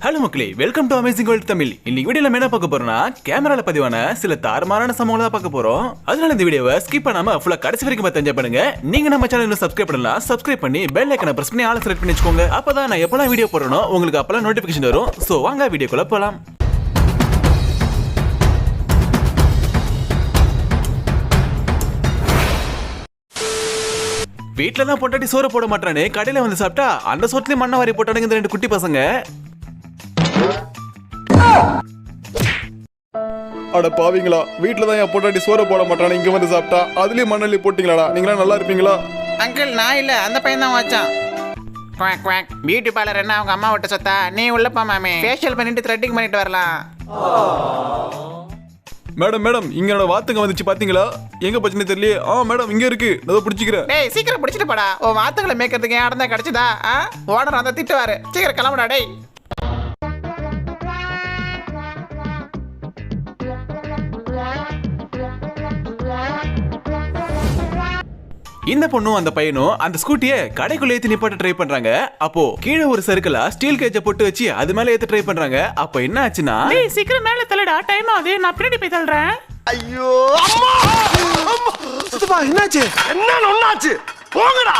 Hello மக்களே, welcome to amazing world Tamil. இன்னைக்கு வீடியோல என்ன பார்க்க போறோம்னா கேமரால பதிவான சில தாறுமாறான சம்பவங்களை தான் பார்க்க போறோம். அதனால இந்த வீடியோவை ஸ்கிப் பண்ணாம ஃபுல்லா கடைசி வரைக்கும் பார்த்து என்ஜாய் பண்ணுங்க. நீங்க நம்ம சேனலை சப்ஸ்கிரைப் பண்ணலாம், சப்ஸ்கிரைப் பண்ணி பெல் ஐகானை பிரஸ் பண்ணி ஆல் செலக்ட் பண்ணி வச்சுக்கோங்க. அப்பதான் நான் எப்பலாம் வீடியோ போடுறேனோ உங்களுக்கு அப்பலாம் நோட்டிபிகேஷன் வரும். சோ வாங்க வீடியோக்குள்ள போலாம். வீட்டுல தான் பொட்டாட்டி சோறு போட மாட்டானே கடையில வந்து சாப்பிட்டா அந்த சோத்துலயும் மண்ணை வாரி போட்டானுங்க இந்த ரெண்டு குட்டி பசங்க. அட பாவீங்களா, வீட்டுல தான் என் பொட்டாட்டி சோறு போட மாட்டானே இங்க வந்து சாப்பிட்டா அதுலயும் மண்ணள்ளி போட்டீங்களாடா. நீங்களா நல்லா இருப்பீங்களா? அங்கிள் நான் இல்ல, அந்த பையன் தான் வாச்சான். Quack quack. பியூட்டி பார்லர் என்ன அவங்க அம்மா விட்டு சொத்தா? நீ உள்ள போ மாமே, ஃபேஷியல் பண்ணிட்டு த்ரெட்டிங் பண்ணிட்டு வரலாம். மேடம் மேடம், இங்க என்னோட வாத்துங்க வந்துச்சு பாத்தீங்களா? எங்க போச்சுன்னு தெரியலையே. மேடம் இங்க இருக்கு, நான் பிடிச்சிக்கிறேன். டேய் சீக்கிரம் பிடிச்சிட்டு போடா. உன் வாத்துக்களை மேய்க்கிறதுக்கு ஏன் தான் கிடைச்சதா? ஓனர் அந்த திட்டுவாரு. சீக்கிரம் கிளம்புடா டேய். இந்த பொண்ணும் அந்த பையனும் அந்த ஸ்கூட்டியை கடைக்குள்ள ஏத்தி நிப்பாட்ட ட்ரை பண்றாங்க. அப்போ கீழே ஒரு சர்க்கிளா ஸ்டீல் கேஜ போட்டு வச்சு அது மேல ஏத்த ட்ரை பண்றாங்க. அப்ப என்ன ஆச்சுன்னா, டேய் சீக்கிரம் மேல தள்ளடா, டைம் ஆகுது, நான் பின்னாடி போய் தள்ளுறேன். ஐயோ அம்மா சுத்தமா என்னாச்சு? என்ன ஒண்ணாச்சு? போங்கடா.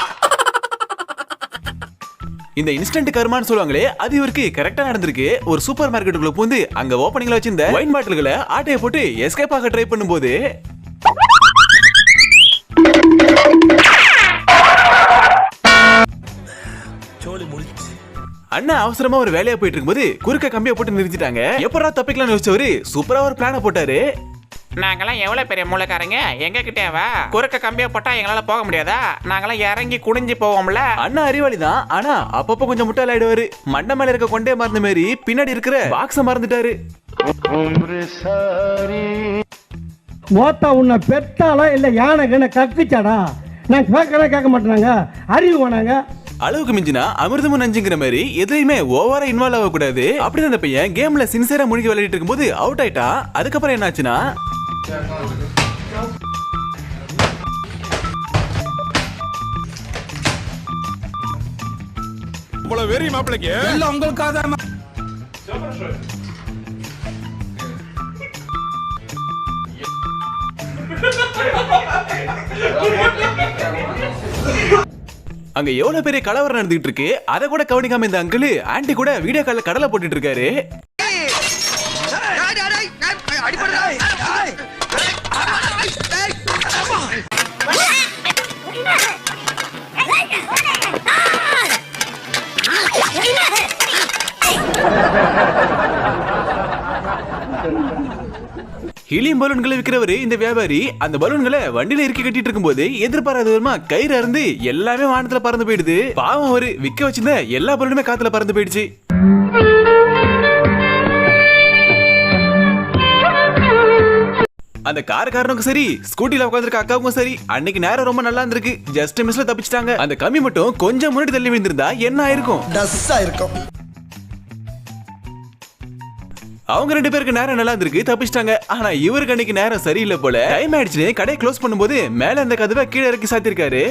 இந்த இன்ஸ்டன்ட் கர்மான்னு சொல்லுவாங்களே, அது இவருக்கு கரெக்டா நடந்திருக்கு. ஒரு சூப்பர் மார்க்கெட்டுக்குள்ள பூந்து அங்க ஓபனிங்ல வச்சிருந்த வைன் பாட்டில்களை ஆட்டைய போட்டு எஸ்கேப் ஆக ட்ரை பண்ணும்போது அண்ணா அவசரமா ஒரு வேலையா போயிட்டு இருக்கும்போது குறுக்க கம்பியை போட்டு நிறுத்திட்டாங்க. எப்படா தப்பிக்கலாம்னு யோசிச்சவரு சூப்பரா ஒரு பிளான போட்டாரு. நாங்கெல்லாம் எவ்வளவு பெரிய மூளைக்காரங்க, எங்க கிட்டேவா குறுக்க கம்பியா போட்டா எங்களால போக முடியாதா? நாங்கெல்லாம் இறங்கி குடிஞ்சு போவோம்ல. அண்ணா அறிவாளி தான், ஆனா அப்பப்ப கொஞ்சம் முட்டாள் ஆயிடுவாரு. மண்டை மேல இருக்க கொண்டே மறந்த மாதிரி பின்னாடி இருக்கிற பாக்ஸ மறந்துட்டாரு. மோத்தா உன்னை பெத்தாலா இல்ல யானை கண்ண கக்குச்சாடா? நான் கேட்க மாட்டேனாங்க, அறிவு வேணாங்க. அளவுக்கு மிஞ்சினா அமிர்தமும் நஞ்சுங்கிற மாதிரி எதுலையுமே ஓவரா இன்வால்வ் ஆக கூடாது. அப்படிதான் அந்த பையன் கேம்ல சின்சியரா முடிக்க விளையாடிட்டு இருக்கும்போது அவுட் ஆயிட்டான். அதுக்கப்புறம் என்னாச்சுன்னா, வெரி மாப்பிளைக்கு இல்ல உங்களுக்காக அங்க எவ்வளவு பெரிய கலவரம் நடந்துகிட்டு இருக்கு. அதை கூட கவனிக்காம இந்த அங்கிள் ஆண்டி கூட வீடியோ கால்ல கடலை போட்டுட்டு இருக்காரு. ஹீலியம் பலூன்களை விற்கிறவரு இந்த வியாபாரி அந்த பலூன்களை வண்டியில இறுக்கி கட்டிட்டு இருக்கும்போது எதிர்பாராத விதமா கயிறு அறுந்து எல்லாமே வானத்துல பறந்து போயிடுது. பாவம் அவரு விற்க வச்சிருந்த எல்லா பலூனுமே காத்துல பறந்து போயிடுச்சு. அந்த காரக்காரனுக்கும் சரி, ஸ்கூட்டில உட்காந்துருக்க அக்காவுக்கும் சரி, அன்னைக்கு நேரம் ரொம்ப நல்லா இருந்திருக்கு. ஜஸ்ட் மிஸ்ல தப்பிச்சிட்டாங்க. அந்த கம்பி மட்டும் கொஞ்சம் முன்னாடி தள்ளி விழுந்திருந்தா என்ன ஆயிருக்கும்? டஸ்ஸா இருக்கும். அவங்க ரெண்டு பேருக்கு நேரம் நல்லா இருந்திருக்கு, தப்பிச்சிட்டாங்க. ஆனா இவருக்கு அன்னைக்கு நேரம் சரியில்லை போல. டைம் ஆயிடுச்சு. கடையை க்ளோஸ் பண்ணும்போது மேல அந்த கதவை கீழே இறக்கி சாத்திருக்காரு.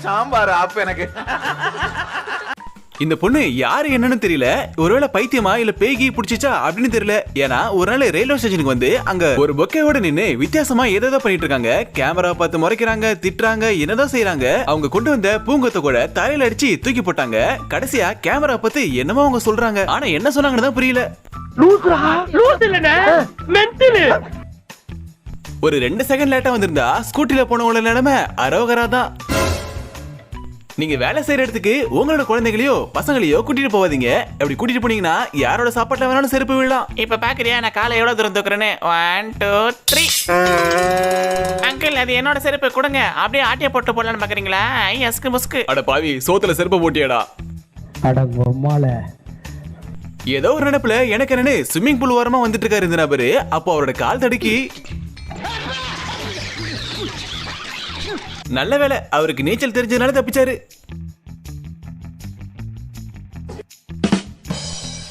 சாம்பார் ஆப் எனக்கு. இந்த பொண்ணு யாரு என்னன்னு தெரியல. ஒருவேளை பைத்தியமா இல்ல பேகி புடிச்சிச்சா அப்படின்னு தெரியல. ஏன்னா ஒரு நாள் ரயில்வே ஸ்டேஷனுக்கு வந்து அங்க ஒரு பொக்கையோட நின்னு வித்தியாசமா ஏதோ பண்ணிட்டு இருக்காங்க. கேமரா பார்த்து முறைக்கிறாங்க, திட்டுறாங்க, என்னதான் செய்யறாங்க. அவங்க கொண்டு வந்த பூங்கொத்த கூட தலையில அடிச்சு தூக்கி போட்டாங்க. கடைசியா கேமரா பார்த்து என்னமோ அவங்க சொல்றாங்க. ஆனா என்ன சொன்னாங்கன்னு தான் புரியல. ஒரு 2 செகண்ட் லேட்டா வந்திருந்தா ஸ்கூட்டில போனவங்களோட நிலைமை அரோகரா தான். நீங்க வேலை செய்யற இடத்துக்கு உங்களோட குழந்தைகளையோ பசங்களையோ கூட்டிட்டு போவாதீங்க. அப்படி கூட்டிட்டு போனீங்கன்னா யாரோட சாப்பாட்டுல வேணாலும் செருப்பு விழலாம். இப்ப பாக்குறியா நான் காலை எவ்வளவு தூரம் தூக்குறேன்னு? 1 2 3. அங்கிள் அது என்னோட செருப்பு கொடுங்க, அப்படியே ஆட்டிய போட்டு போடலான்னு பாக்குறீங்களா? அஸ்கு முஸ்கு. அட பாவி, சோத்துல செருப்பு போட்டியாடா? அட பொம்மால. ஏதோ ஒரு நினைப்புல எனக்கு என்னன்னு ஸ்விம்மிங் பூல் ஓரமா வந்துட்டு இருக்காரு இந்த நபரு. அப்போ அவரோட கால் தடுக்கி, நல்ல வேலை அவருக்கு நீச்சல் தெரிஞ்சதுனால தப்பிச்சாரு.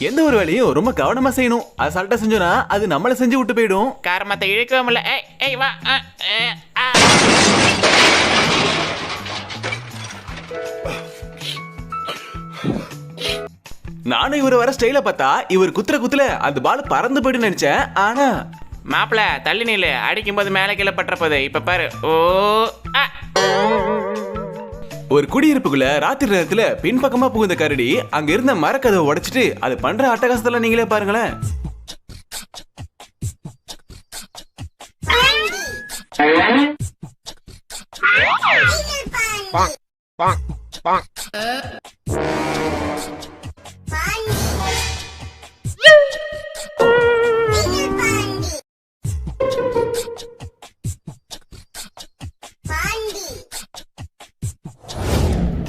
எந்த ஒரு வேலையும் ரொம்ப கவனமா செய்யணும். அசால்ட்டா செஞ்சோம்னா அது நம்மள செஞ்சு விட்டு போயிடும். காரமத்தை இழுக்கவும் இல்ல. ஏய் வா. நானும் இவர் வர ஸ்டைல பார்த்தா இவர் குத்துற அந்த பால் பறந்து போயிட்டு நினைச்சேன். ஆனா மாப்பிள தள்ளி நில்லு, அடிக்கும் போது மேலே கீழே பற்றப்போது. இப்ப பாரு. ஓ ஆ. ஒரு குடியிருப்புக்குள்ள ராத்திரி நேரத்துல பின்பக்கமா புகுந்த கரடி அங்க இருந்த மரக்கதவை உடைச்சிட்டு அது பண்ற அட்டகாசத்தெல்லாம் நீங்களே பாருங்களேன்.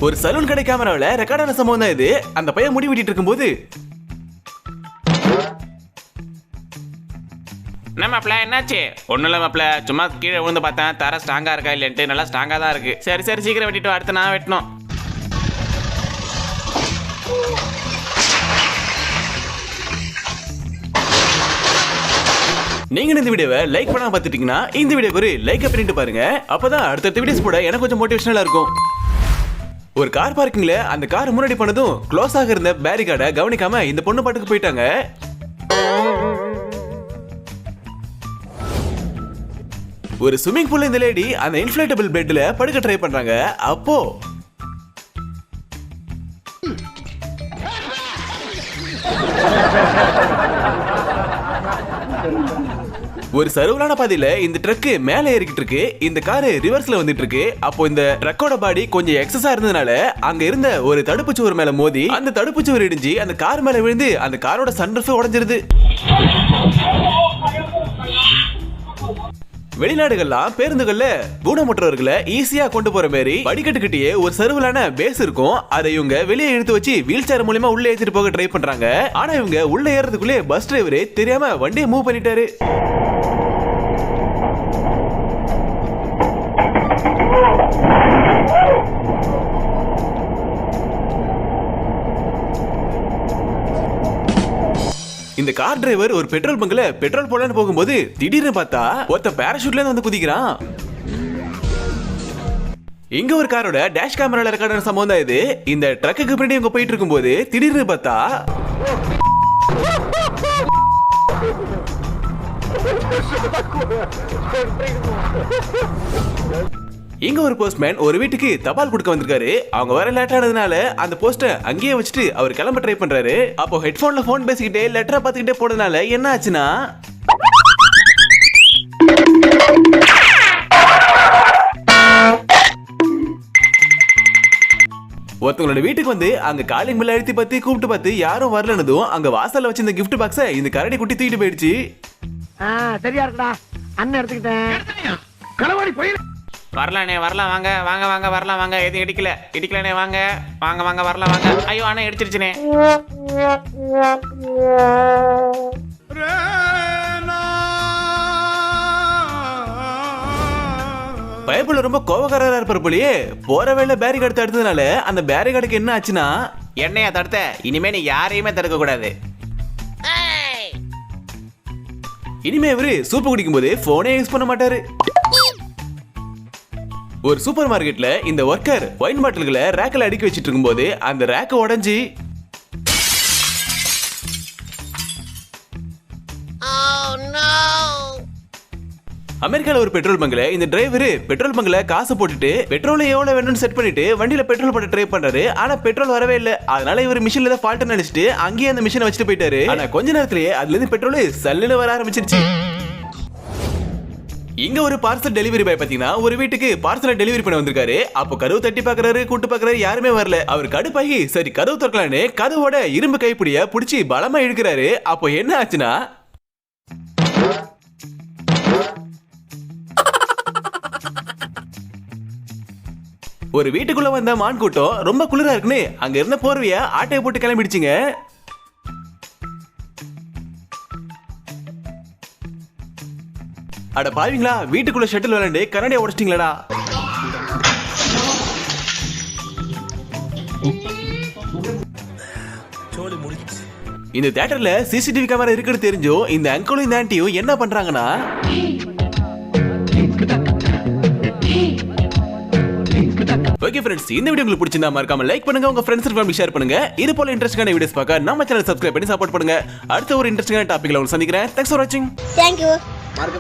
ஒரு சலூன் கடை கேமராவில ரெக்கார்டான சம்பவம் தான் இது. அந்த பையன் முடி வெட்டிட்டு இருக்கும்போது என்ன மாப்பிள என்னாச்சு? ஒன்றும் இல்லை மாப்பிள, சும்மா கீழே விழுந்து பார்த்தேன், தர ஸ்ட்ராங்காக இருக்கா இல்லைன்ட்டு. நல்லா ஸ்ட்ராங்காக தான் இருக்கு. சரி சரி சீக்கிரம் வெட்டிட்டு அடுத்து நான் வெட்டணும். நீங்க இந்த வீடியோவை லைக் பண்ணாம பார்த்துட்டீங்கன்னா இந்த வீடியோக்கு ஒரு லைக் பண்ணிட்டு பாருங்க. அப்பதான் அடுத்த வீடியோஸ் போட எனக்கு கொஞ்சம் மோட்டிவேஷனலா இருக்கும். ஒரு கார் பார்க்கிங்ல அந்த கார் முன்னாடி போனதும் க்ளோஸ் ஆக இருந்த பேரிகார்டை கவனிக்காம இந்த பொண்ணு பாட்டுக்கு போயிட்டாங்க. ஒரு ஸ்விம்மிங் பூல்ல இந்த லேடி அந்த இன்ஃப்ளேட்டபிள் பெட்ல படுக்க ட்ரை பண்றாங்க. அப்போ ஒரு சர்வலான பாதையில இந்த ட்ரக் மேல ஏறிக்கிட்டு இருக்கு. இந்த கார் ரிவர்ஸ்ல வந்துட்டு இருக்கு. அப்போ இந்த ட்ரக்கோட பாடி கொஞ்சம் எக்ஸஸா இருந்ததுனால அங்க இருந்த ஒரு தடுப்பு சுவர் மேல மோதி அந்த தடுப்பு சுவர் இடிஞ்சு அந்த கார் மேல விழுந்து அந்த காரோட சன்ரூஃப் உடைஞ்சிருது. வெளிநாடுகள்லாம் பேருந்துகள்ல ஊனமுற்றவர்களை ஈஸியா கொண்டு போற மாதிரி வடிகட்டுக்கிட்டே ஒரு சர்வலான பேஸ் இருக்கும். அதை இவங்க வெளியே இழுத்து வச்சு வீல் சேர் மூலமா உள்ள ஏற்றிட்டு போக ட்ரை பண்றாங்க. ஆனா இவங்க உள்ள ஏறதுக்குள்ளே பஸ் டிரைவரே தெரியாம வண்டியை மூவ் பண்ணிட்டாரு. இந்த கார் டிரைவர் ஒரு பெட்ரோல் பங்க்ல பெட்ரோல் போடலான்னு போகும்போது திடீர்னு பார்த்தா ஒருத்த பேராஷூட்ல இருந்து வந்து குதிக்கிறான். இங்க ஒரு காரோட டேஷ் கேமரால ரெக்கார்டான சம்பவம் தான் இது. இந்த ட்ரக்குக்கு பின்னாடி இவங்க போயிட்டு இருக்கும்போது திடீர்னு பார்த்தா இங்க ஒரு போஸ்ட்மேன் ஒரு வீட்டுக்கு தபால் கொடுக்க வந்திருக்காரு. அவங்க வர லேட் ஆனதுனால அந்த போஸ்ட அங்கேயே வச்சுட்டு அவர் கிளம்ப ட்ரை பண்றாரு. அப்போ ஹெட்போன்ல போன் பேசிக்கிட்டே லெட்டரை பார்த்துக்கிட்டே போனதுனால என்ன ஆச்சுன்னா ஒருத்தவங்களோட வீட்டுக்கு வந்து அங்க காலிங் பில் அழுத்தி பார்த்து கூப்பிட்டு பார்த்து யாரும் வரலனதும் அங்க வாசல்ல வச்சு இந்த கிஃப்ட் பாக்ஸை இந்த கரடி குட்டி தூக்கிட்டு போயிடுச்சு. சரியா இருக்குடா, அண்ணன் எடுத்துக்கிட்டேன். களவாடி போய் வரலானே, வரலாம், வாங்க வாங்க வாங்க, வரலாம் வாங்க. எதுவும் இடிக்கலனே, வாங்க வாங்க வாங்க, வரலாம் வாங்க. ஐயோ அண்ணா இடிச்சிருச்சுனே. பயப்புல ரொம்ப கோவக்காரரா இருப்பார் போலயே. போற வேலை பேரிகார்டு தடுத்ததுனால அந்த பேரிகார்டுக்கு என்ன ஆச்சுன்னா என்னையா தடுத்த? இனிமே நீ யாரையுமே தடுக்க கூடாது. இனிமே இவரு சூப்பு குடிக்கும் போது போனே யூஸ் பண்ண மாட்டாரு. ஒரு சூப்பர் மார்க்கெட்ல இந்த ஒர்க்கர் ஒயின் பாட்டில்களை ரேக்ல அடுக்கி வச்சிட்டு இருக்கும்போது அந்த ரேக் உடைஞ்சு அமெரிக்கால ஒரு பெட்ரோல் பங்க்ல இந்த டிரைவர் பெட்ரோல் பங்க்ல காசு போட்டுட்டு பெட்ரோல் எவ்வளவு வேணும்னு செட் பண்ணிட்டு வண்டியில பெட்ரோல் போட்டு ட்ரை பண்றாரு. ஆனா பெட்ரோல் வரவே இல்ல. அதனால இவர் மிஷின்ல ஏதாவது ஃபால்ட் நினைச்சிட்டு அங்கேயே அந்த மிஷினை வச்சுட்டு போயிட்டாரு. ஆனா கொஞ்ச நேரத்திலேயே அதுல இருந்து பெட்ரோல் சல்லுன்னு வர ஆரம்பிச்சிருச்சு. இங்க ஒரு பார்சல் டெலிவரி பாய் பாத்தீங்கன்னா ஒரு வீட்டுக்கு பார்சலை டெலிவரி பண்ண வந்திருக்காரு. அப்போ கதவு தட்டி பாக்குறாரு, கூட்டு பாக்குறாரு, யாருமே வரல. அவர் கடுப்பாகி சரி கதவு திறக்கலான்னு கதவோட இரும்பு கைப்பிடிய புடிச்சு பலமா இழுக்கிறாரு. அப்போ என்ன ஆச்சுன்னா ஒரு வீட்டுக்குள்ள வந்த மான் கூட்டம் ரொம்ப குளிரா இருக்குன்னு அங்க இருந்த போர்வைய ஆட்டையை போட்டு கிளம்பிடுச்சுங்க. அட பாவீங்களா, வீட்டுக்குள்ள ஷட்டில் விளையாண்டு கரண்டியை உடைச்சிட்டீங்களா? இந்த தியேட்டர்ல சிசிடிவி கேமரா இருக்குன்னு தெரிஞ்சும் இந்த அங்கிளும் இந்த ஆன்ட்டியும் என்ன பண்றாங்கன்னா ஓகே ஃப்ரெண்ட்ஸ், இந்த வீடியோ உங்களுக்கு பிடிச்சிருந்தா மறக்காம லைக் பண்ணுங்க, உங்க ஃப்ரெண்ட்ஸ் அண்ட் ஃபேமிலி ஷேர் பண்ணுங்க. இது போல இன்ட்ரெஸ்டிங்கான வீடியோஸ் பார்க்க நம்ம சேனல் சப்ஸ்கிரைப் பண்ணி சப்போர்ட் பண்ணுங்க. அடுத்த ஒரு இன்ட்ரெஸ்டிங்கான டாபிக்ல உங்களை சந்திக்கிறேன். தேங்க்ஸ் ஃபார் வாட்சிங். Thank you.